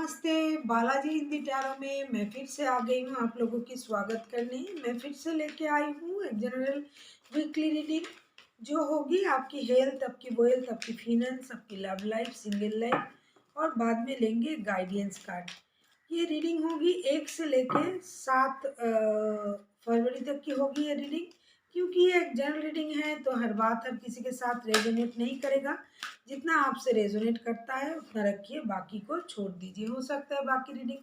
नमस्ते, बालाजी हिंदी टैरो में मैं फिर से आ गई हूँ आप लोगों की स्वागत करने। मैं फिर से लेके आई हूँ एक जनरल वीकली रीडिंग जो होगी आपकी हेल्थ, आपकी वेल्थ, आपकी फिनेंस, आपकी लव लाइफ, सिंगल लाइफ और बाद में लेंगे गाइडेंस कार्ड। ये रीडिंग होगी 1 से लेके 7 फरवरी तक की होगी ये रीडिंग। क्योंकि ये एक जनरल रीडिंग है तो हर बात हर किसी के साथ रेजोनेट नहीं करेगा। जितना आपसे रेजोनेट करता है उतना रखिए, बाकी को छोड़ दीजिए। हो सकता है बाकी रीडिंग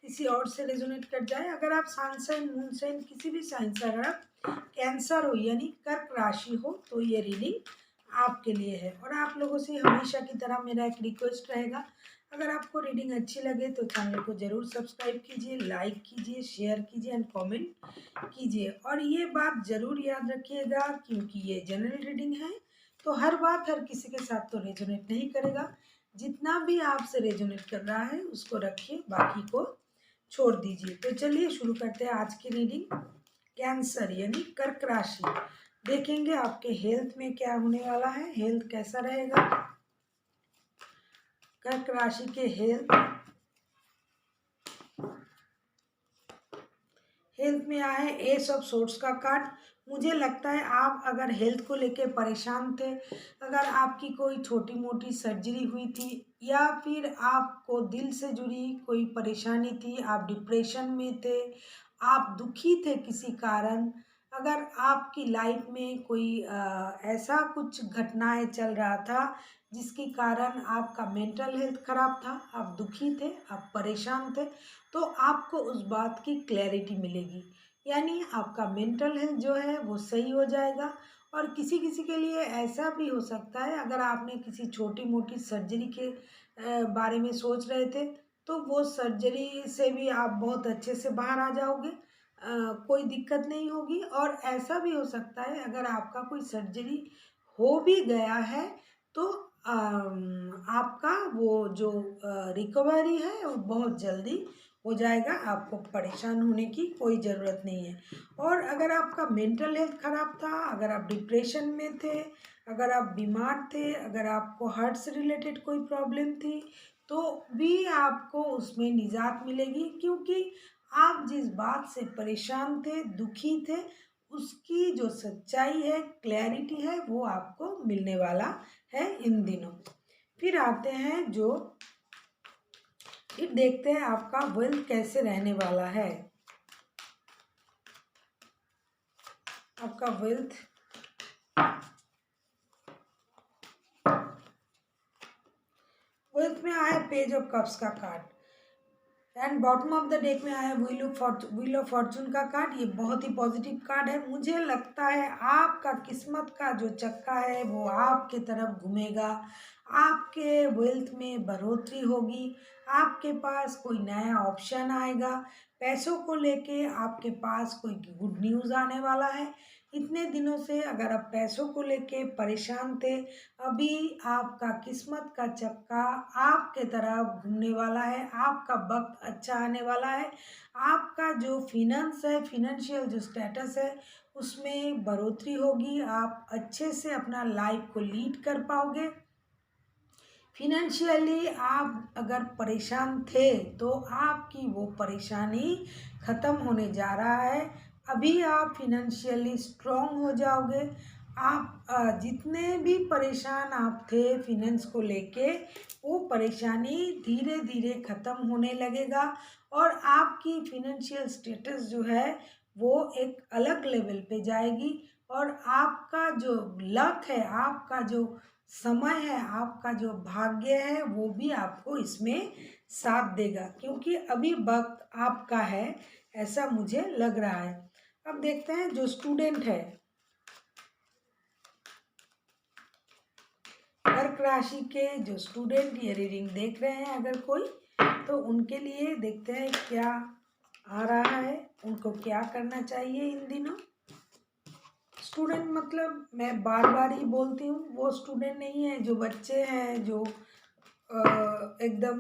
किसी और से रेजोनेट कर जाए। अगर आप सन साइन, मून साइन, किसी भी साइन से अगर आप कैंसर हो यानी कर्क राशि हो तो ये रीडिंग आपके लिए है। और आप लोगों से हमेशा की तरह मेरा एक रिक्वेस्ट रहेगा, अगर आपको रीडिंग अच्छी लगे तो चैनल को ज़रूर सब्सक्राइब कीजिए, लाइक कीजिए, शेयर कीजिए एंड कमेंट कीजिए। और ये बात ज़रूर याद रखिएगा क्योंकि ये जनरल रीडिंग है तो हर बात हर किसी के साथ तो रेजोनेट नहीं करेगा। जितना भी आपसे रेजोनेट कर रहा है उसको रखिए, बाकी को छोड़ दीजिए। तो चलिए शुरू करते हैं आज की रीडिंग। कैंसर यानी कर्क राशि, देखेंगे आपके हेल्थ में क्या होने वाला है, हेल्थ कैसा रहेगा। कर्क राशि के हेल्थ में आया है एस ऑफ सोर्ट्स का कार्ड। मुझे लगता है आप अगर हेल्थ को लेके परेशान थे, अगर आपकी कोई छोटी मोटी सर्जरी हुई थी या फिर आपको दिल से जुड़ी कोई परेशानी थी, आप डिप्रेशन में थे, आप दुखी थे किसी कारण, अगर आपकी लाइफ में कोई ऐसा कुछ घटनाएं चल रहा था जिसके कारण आपका मेंटल हेल्थ खराब था, आप दुखी थे, आप परेशान थे, तो आपको उस बात की क्लैरिटी मिलेगी। यानी आपका मेंटल हेल्थ जो है वो सही हो जाएगा। और किसी किसी के लिए ऐसा भी हो सकता है, अगर आपने किसी छोटी मोटी सर्जरी के बारे में सोच रहे थे तो वो सर्जरी से भी आप बहुत अच्छे से बाहर आ जाओगे, कोई दिक्कत नहीं होगी। और ऐसा भी हो सकता है अगर आपका कोई सर्जरी हो भी गया है तो आपका वो जो रिकवरी है वो बहुत जल्दी हो जाएगा, आपको परेशान होने की कोई ज़रूरत नहीं है। और अगर आपका मेंटल हेल्थ ख़राब था, अगर आप डिप्रेशन में थे, अगर आप बीमार थे, अगर आपको हार्ट से रिलेटेड कोई प्रॉब्लम थी तो भी आपको उसमें निजात मिलेगी। क्योंकि आप जिस बात से परेशान थे, दुखी थे, उसकी जो सच्चाई है, क्लैरिटी है, वो आपको मिलने वाला है इन दिनों। फिर आते हैं जो फिर देखते हैं आपका वेल्थ कैसे रहने वाला है। आपका वेल्थ में आया पेज ऑफ कप्स का card and bottom of the deck में आया व्हील ऑफ फॉर्चून का कार्ड। ये बहुत ही पॉजिटिव कार्ड है। मुझे लगता है आपका किस्मत का जो चक्का है वो आपके तरफ घूमेगा, आपके वेल्थ में बढ़ोतरी होगी, आपके पास कोई नया ऑप्शन आएगा, पैसों को लेके आपके पास कोई गुड न्यूज़ आने वाला है। इतने दिनों से अगर आप पैसों को लेके परेशान थे, अभी आपका किस्मत का चक्का आपके तरफ घूमने वाला है, आपका वक्त अच्छा आने वाला है। आपका जो फिनेंस है, फिनेंशियल जो स्टेटस है उसमें बढ़ोतरी होगी, आप अच्छे से अपना लाइफ को लीड कर पाओगे। फिनेंशियली आप अगर परेशान थे तो आपकी वो परेशानी ख़त्म होने जा रहा है। अभी आप फिनेंशियली स्ट्रॉन्ग हो जाओगे। आप जितने भी परेशान आप थे फिनेंस को लेके, वो परेशानी धीरे धीरे ख़त्म होने लगेगा और आपकी फिनेंशियल स्टेटस जो है वो एक अलग लेवल पे जाएगी। और आपका जो लक है, आपका जो समय है, आपका जो भाग्य है वो भी आपको इसमें साथ देगा, क्योंकि अभी वक्त आपका है, ऐसा मुझे लग रहा है। अब देखते हैं जो स्टूडेंट है, कर्क राशि के जो स्टूडेंट ये रीडिंग देख रहे हैं अगर कोई, तो उनके लिए देखते हैं क्या आ रहा है, उनको क्या करना चाहिए इन दिनों। स्टूडेंट मतलब मैं बार बार ही बोलती हूँ, वो स्टूडेंट नहीं है जो बच्चे हैं जो एकदम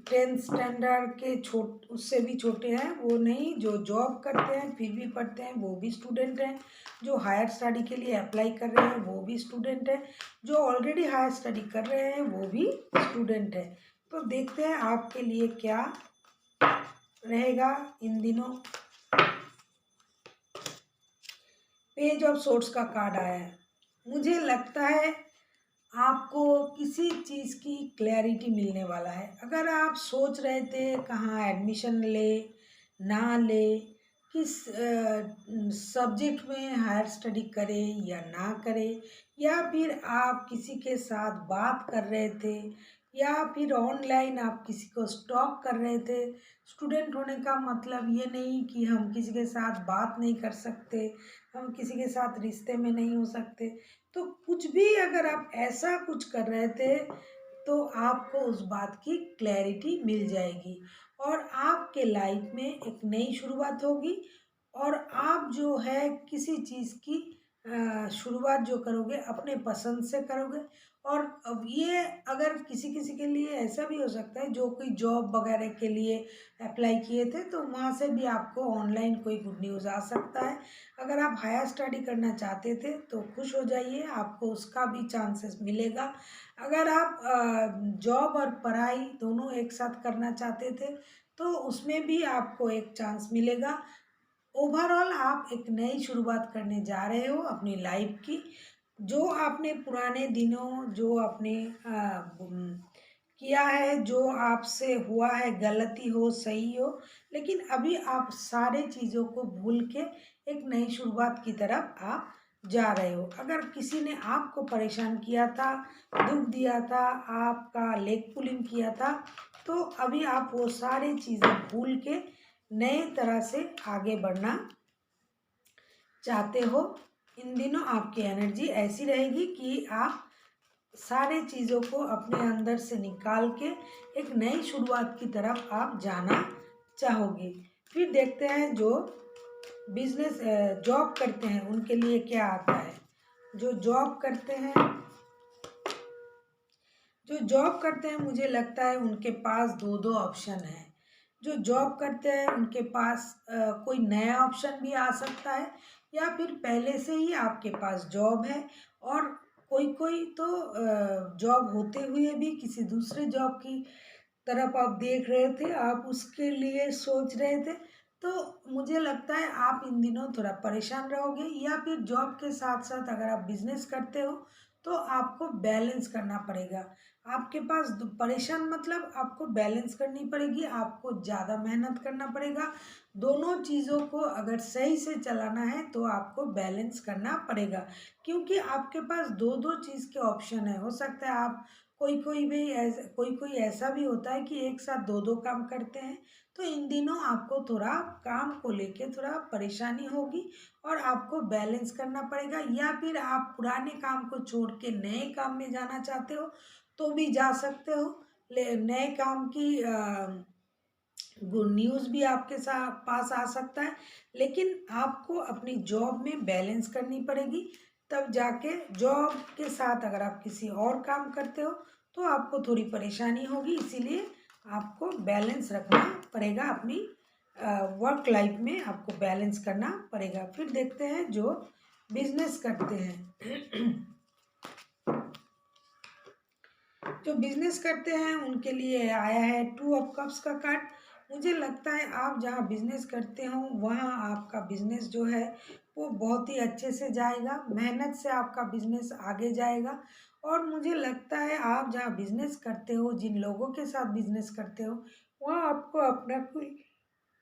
टेंथ स्टैंडर्ड के उससे भी छोटे हैं वो नहीं, जो जॉब करते हैं फिर भी पढ़ते हैं वो भी स्टूडेंट हैं, जो हायर स्टडी के लिए अप्लाई कर रहे हैं वो भी स्टूडेंट हैं, जो ऑलरेडी हायर स्टडी कर रहे हैं वो भी स्टूडेंट हैं। तो देखते हैं आपके लिए क्या रहेगा इन दिनों। पेज ऑफ सोर्ट्स का कार्ड आया है। मुझे लगता है आपको किसी चीज़ की क्लैरिटी मिलने वाला है। अगर आप सोच रहे थे कहाँ एडमिशन ले ना ले, किस सब्जेक्ट में हायर स्टडी करें या ना करें, या फिर आप किसी के साथ बात कर रहे थे, या फिर ऑनलाइन आप किसी को स्टॉक कर रहे थे। स्टूडेंट होने का मतलब ये नहीं कि हम किसी के साथ बात नहीं कर सकते, हम किसी के साथ रिश्ते में नहीं हो सकते। तो कुछ भी अगर आप ऐसा कुछ कर रहे थे तो आपको उस बात की क्लैरिटी मिल जाएगी और आपके लाइफ में एक नई शुरुआत होगी। और आप जो है किसी चीज़ की शुरुआत जो करोगे अपने पसंद से करोगे। और अब ये अगर किसी किसी के लिए ऐसा भी हो सकता है जो कोई जॉब वगैरह के लिए अप्लाई किए थे तो वहाँ से भी आपको ऑनलाइन कोई गुड न्यूज़ आ सकता है। अगर आप हायर स्टडी करना चाहते थे तो खुश हो जाइए, आपको उसका भी चांसेस मिलेगा। अगर आप जॉब और पढ़ाई दोनों एक साथ करना चाहते थे तो उसमें भी आपको एक चांस मिलेगा। ओवरऑल आप एक नई शुरुआत करने जा रहे हो अपनी लाइफ की। जो आपने पुराने दिनों जो आपने किया है, जो आपसे हुआ है, गलती हो सही हो, लेकिन अभी आप सारे चीज़ों को भूल के एक नई शुरुआत की तरफ आप जा रहे हो। अगर किसी ने आपको परेशान किया था, दुख दिया था, आपका लेग पुलिंग किया था, तो अभी आप वो सारी चीज़ें भूल के नए तरह से आगे बढ़ना चाहते हो। इन दिनों आपकी एनर्जी ऐसी रहेगी कि आप सारे चीज़ों को अपने अंदर से निकाल के एक नई शुरुआत की तरफ आप जाना चाहोगे। फिर देखते हैं जो बिजनेस जॉब करते हैं उनके लिए क्या आता है। जो जॉब करते हैं जो जॉब करते हैं मुझे लगता है उनके पास दो दो ऑप्शन है। जो जॉब करते हैं उनके पास कोई नया ऑप्शन भी आ सकता है, या फिर पहले से ही आपके पास जॉब है। और कोई कोई तो जॉब होते हुए भी किसी दूसरे जॉब की तरफ आप देख रहे थे, आप उसके लिए सोच रहे थे। तो मुझे लगता है आप इन दिनों थोड़ा परेशान रहोगे, या फिर जॉब के साथ साथ अगर आप बिजनेस करते हो तो आपको बैलेंस करना पड़ेगा। आपके पास परेशान मतलब आपको बैलेंस करनी पड़ेगी, आपको ज़्यादा मेहनत करना पड़ेगा। दोनों चीज़ों को अगर सही से चलाना है तो आपको बैलेंस करना पड़ेगा, क्योंकि आपके पास दो दो चीज़ के ऑप्शन है। हो सकता है आप कोई कोई ऐसा भी होता है कि एक साथ दो दो काम करते हैं। तो इन दिनों आपको थोड़ा काम को लेके थोड़ा परेशानी होगी और आपको बैलेंस करना पड़ेगा। या फिर आप पुराने काम को छोड़ के नए काम में जाना चाहते हो तो भी जा सकते हो। नए काम की गुड न्यूज़ भी आपके साथ पास आ सकता है, लेकिन आपको अपनी जॉब में बैलेंस करनी पड़ेगी। तब जाके जॉब के साथ अगर आप किसी और काम करते हो तो आपको थोड़ी परेशानी होगी, इसीलिए आपको बैलेंस रखना पड़ेगा। अपनी वर्क लाइफ में आपको बैलेंस करना पड़ेगा। फिर देखते हैं जो बिजनेस करते हैं जो बिजनेस करते हैं उनके लिए आया है टू ऑफ कप्स का कार्ड। मुझे लगता है आप जहाँ बिजनेस करते हो वहाँ आपका बिजनेस जो है वो बहुत ही अच्छे से जाएगा, मेहनत से आपका बिजनेस आगे जाएगा। और मुझे लगता है आप जहाँ बिजनेस करते हो, जिन लोगों के साथ बिजनेस करते हो, वहाँ आपको अपना कोई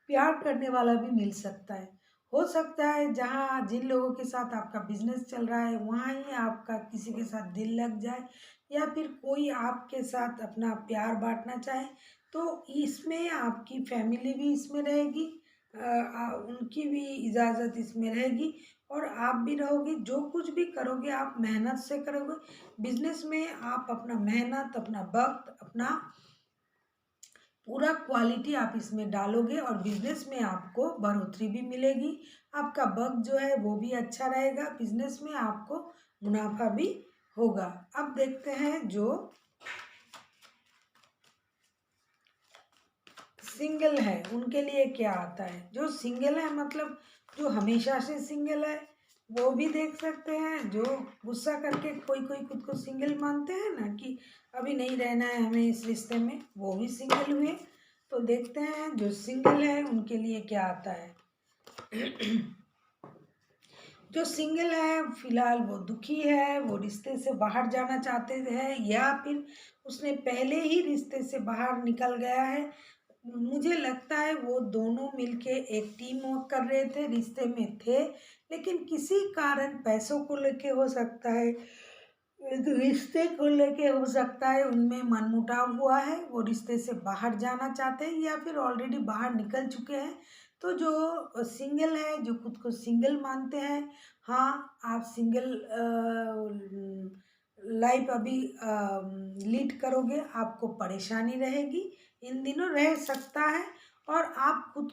प्यार करने वाला भी मिल सकता है। हो सकता है जहाँ जिन लोगों के साथ आपका बिजनेस चल रहा है वहाँ ही आपका किसी के साथ दिल लग जाए, या फिर कोई आपके साथ अपना प्यार बांटना चाहे। तो इसमें आपकी फैमिली भी इसमें रहेगी, उनकी भी इजाज़त इसमें रहेगी, और आप भी रहोगे। जो कुछ भी करोगे आप मेहनत से करोगे। बिजनेस में आप अपना मेहनत, अपना वक्त, अपना पूरा क्वालिटी आप इसमें डालोगे और बिजनेस में आपको बढ़ोतरी भी मिलेगी। आपका वक्त जो है वो भी अच्छा रहेगा, बिजनेस में आपको मुनाफा भी होगा। अब देखते हैं जो सिंगल है उनके लिए क्या आता है। जो सिंगल है मतलब जो हमेशा से सिंगल है वो भी देख सकते हैं। जो गुस्सा करके कोई कोई खुद को सिंगल मानते हैं ना कि अभी नहीं रहना है हमें इस रिश्ते में, वो भी सिंगल हुए। तो देखते हैं जो सिंगल है उनके लिए क्या आता है। जो सिंगल है फिलहाल वो दुखी है, वो रिश्ते से बाहर जाना चाहते हैं या फिर उसने पहले ही रिश्ते से बाहर निकल गया है। मुझे लगता है वो दोनों मिलके एक टीम वर्क कर रहे थे, रिश्ते में थे, लेकिन किसी कारण पैसों को लेके हो सकता है, एक रिश्ते को लेके हो सकता है उनमें मनमुटाव हुआ है, वो रिश्ते से बाहर जाना चाहते हैं या फिर ऑलरेडी बाहर निकल चुके हैं। तो जो सिंगल है, जो खुद को सिंगल मानते हैं, हाँ आप सिंगल लाइफ अभी लीड करोगे, आपको परेशानी रहेगी, इन दिनों रह सकता है। और आप खुद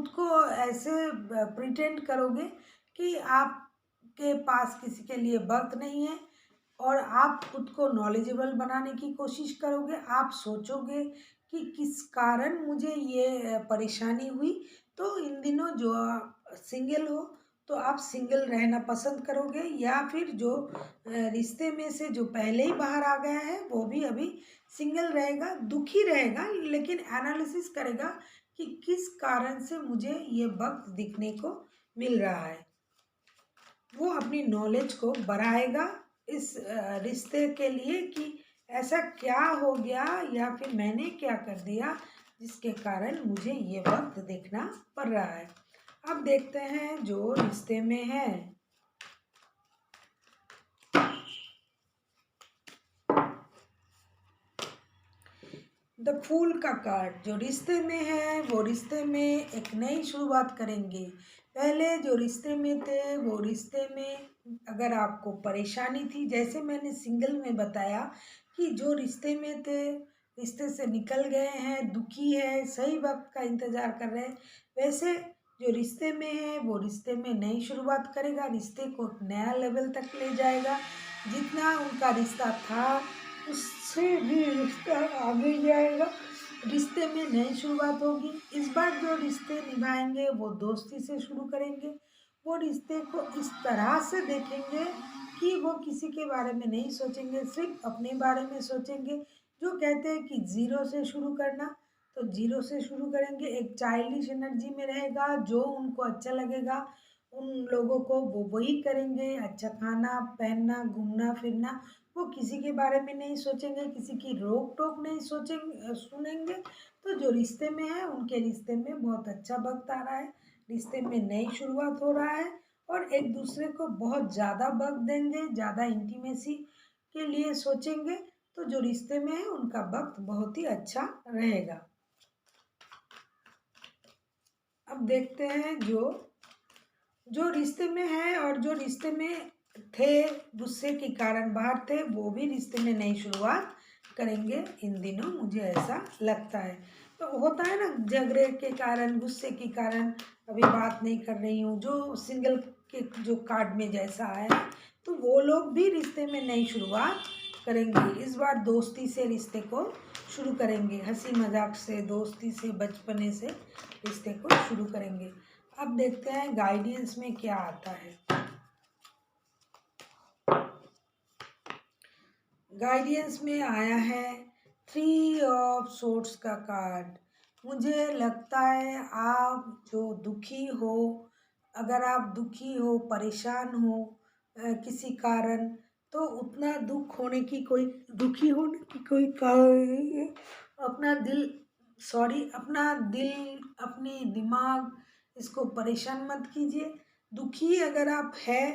को ऐसे प्रिटेंड करोगे कि आपके पास किसी के लिए वक्त नहीं है, और आप खुद को नॉलेजेबल बनाने की कोशिश करोगे। आप सोचोगे कि किस कारण मुझे ये परेशानी हुई। तो इन दिनों जो सिंगल हो तो आप सिंगल रहना पसंद करोगे, या फिर जो रिश्ते में से जो पहले ही बाहर आ गया है वो भी अभी सिंगल रहेगा, दुखी रहेगा, लेकिन एनालिसिस करेगा कि किस कारण से मुझे ये वक्त दिखने को मिल रहा है। वो अपनी नॉलेज को बढ़ाएगा इस रिश्ते के लिए कि ऐसा क्या हो गया या फिर मैंने क्या कर दिया जिसके कारण मुझे ये वक्त देखना पड़ रहा है। अब देखते हैं जो रिश्ते में है। द फूल का कार्ड जो रिश्ते में है, वो रिश्ते में एक नई शुरुआत करेंगे। पहले जो रिश्ते में थे वो रिश्ते में अगर आपको परेशानी थी, जैसे मैंने सिंगल में बताया कि जो रिश्ते में थे रिश्ते से निकल गए हैं, दुखी है, सही वक्त का इंतज़ार कर रहे हैं, वैसे जो रिश्ते में है वो रिश्ते में नई शुरुआत करेगा, रिश्ते को एक नया लेवल तक ले जाएगा। जितना उनका रिश्ता था उससे भी रिश्ता आगे जाएगा, रिश्ते में नई शुरुआत होगी। इस बार जो रिश्ते निभाएंगे वो दोस्ती से शुरू करेंगे। वो रिश्ते को इस तरह से देखेंगे कि वो किसी के बारे में नहीं सोचेंगे, सिर्फ अपने बारे में सोचेंगे। जो कहते हैं कि ज़ीरो से शुरू करना, तो ज़ीरो से शुरू करेंगे। एक चाइल्डिश एनर्जी में रहेगा, जो उनको अच्छा लगेगा उन लोगों को वो वही करेंगे। अच्छा खाना पहनना घूमना फिरना, वो किसी के बारे में नहीं सोचेंगे, किसी की रोक टोक नहीं सोचेंगे सुनेंगे। तो जो रिश्ते में है उनके रिश्ते में बहुत अच्छा वक्त आ रहा है, रिश्ते में नई शुरुआत हो रहा है, और एक दूसरे को बहुत ज़्यादा वक्त देंगे, ज़्यादा इंटीमेसी के लिए सोचेंगे। तो जो रिश्ते में है उनका वक्त बहुत ही अच्छा रहेगा। अब देखते हैं जो जो रिश्ते में है और जो रिश्ते में थे, गुस्से के कारण बाहर थे, वो भी रिश्ते में नई शुरुआत करेंगे इन दिनों, मुझे ऐसा लगता है। तो होता है ना, झगड़े के कारण गुस्से के कारण अभी बात नहीं कर रही हूँ, जो सिंगल के जो कार्ड में जैसा आया, तो वो लोग भी रिश्ते में नई शुरुआत करेंगे। इस बार दोस्ती से रिश्ते को शुरू करेंगे, हंसी मजाक से, दोस्ती से, बचपने से रिश्ते को शुरू करेंगे। अब देखते हैं गाइडेंस में क्या आता है। गाइडेंस में आया है 3 ऑफ सोर्ड्स का कार्ड। मुझे लगता है आप जो दुखी हो, अगर आप दुखी हो, परेशान हो किसी कारण, तो उतना दुख होने की कोई, दुखी होने की कोई कारण नहीं है। अपना दिल, अपना दिल, अपनी दिमाग, इसको परेशान मत कीजिए। दुखी अगर आप है,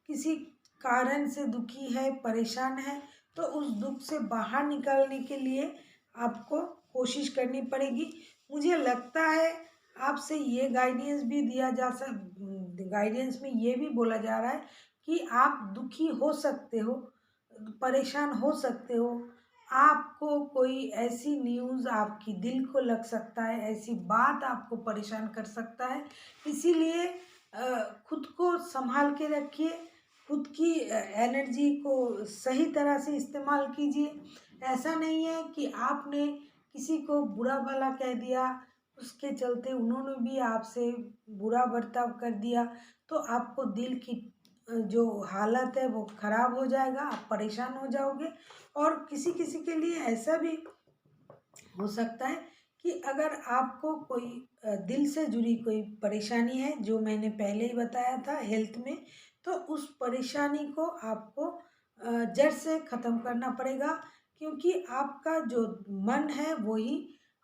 किसी कारण से दुखी है, परेशान है, तो उस दुख से बाहर निकलने के लिए आपको कोशिश करनी पड़ेगी। मुझे लगता है आपसे ये गाइडेंस भी दिया जा गाइडेंस में ये भी बोला जा रहा है कि आप दुखी हो सकते हो, परेशान हो सकते हो। आपको कोई ऐसी न्यूज़ आपकी दिल को लग सकता है, ऐसी बात आपको परेशान कर सकता है। इसीलिए खुद को संभाल के रखिए, खुद की एनर्जी को सही तरह से इस्तेमाल कीजिए। ऐसा नहीं है कि आपने किसी को बुरा भला कह दिया, उसके चलते उन्होंने भी आपसे बुरा बर्ताव कर दिया, तो आपको दिल की जो हालत है वो ख़राब हो जाएगा, आप परेशान हो जाओगे। और किसी किसी के लिए ऐसा भी हो सकता है कि अगर आपको कोई दिल से जुड़ी कोई परेशानी है, जो मैंने पहले ही बताया था हेल्थ में, तो उस परेशानी को आपको जड़ से ख़त्म करना पड़ेगा, क्योंकि आपका जो मन है वही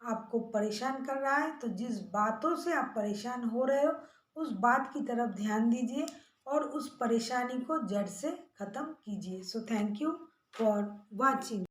आपको परेशान कर रहा है। तो जिस बातों से आप परेशान हो रहे हो, उस बात की तरफ ध्यान दीजिए और उस परेशानी को जड़ से ख़त्म कीजिए। So thank you for watching.